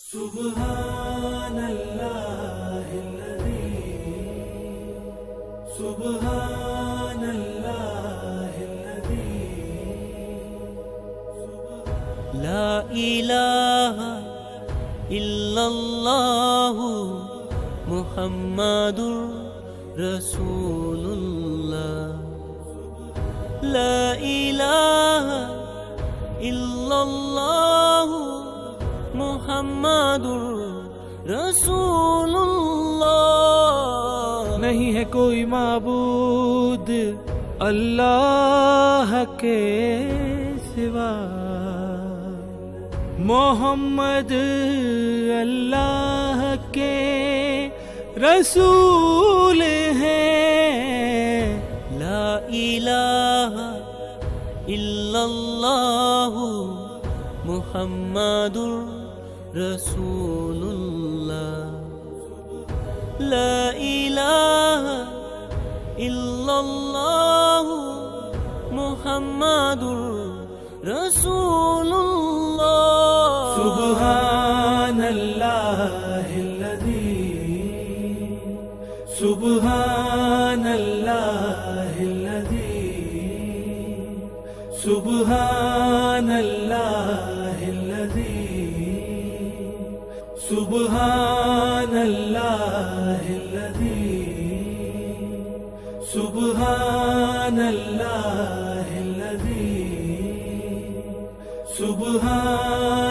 লা ইলাহা ইল্লাল্লাহু মুহাম্মাদুর রাসূলুল্লাহ। লা ইলাহা ইল্লাল্লাহু মুহাম্মাদুর रसूलुल्लाह। नहीं है कोई माबूद अल्लाह के सिवा, मोहम्मद अल्लाह के रसूल हैं। ला इलाहा इल्लल्लाहु मुहम्मदुर रसूलुल्लाह। ला इलाहा इल्लल्लाहु मुहम्मदुर रसूलुल्लाह। सुब्हानल्लाहिल्लज़ी, सुब्हानल्लाहिल्लज़ी, सुब्हानल्लाहिल्लज़ी, सुब्हानल्लाहिल्लज़ी, सुब्हानल्लाहिल्लज़ी, सुब्हानल्लाह।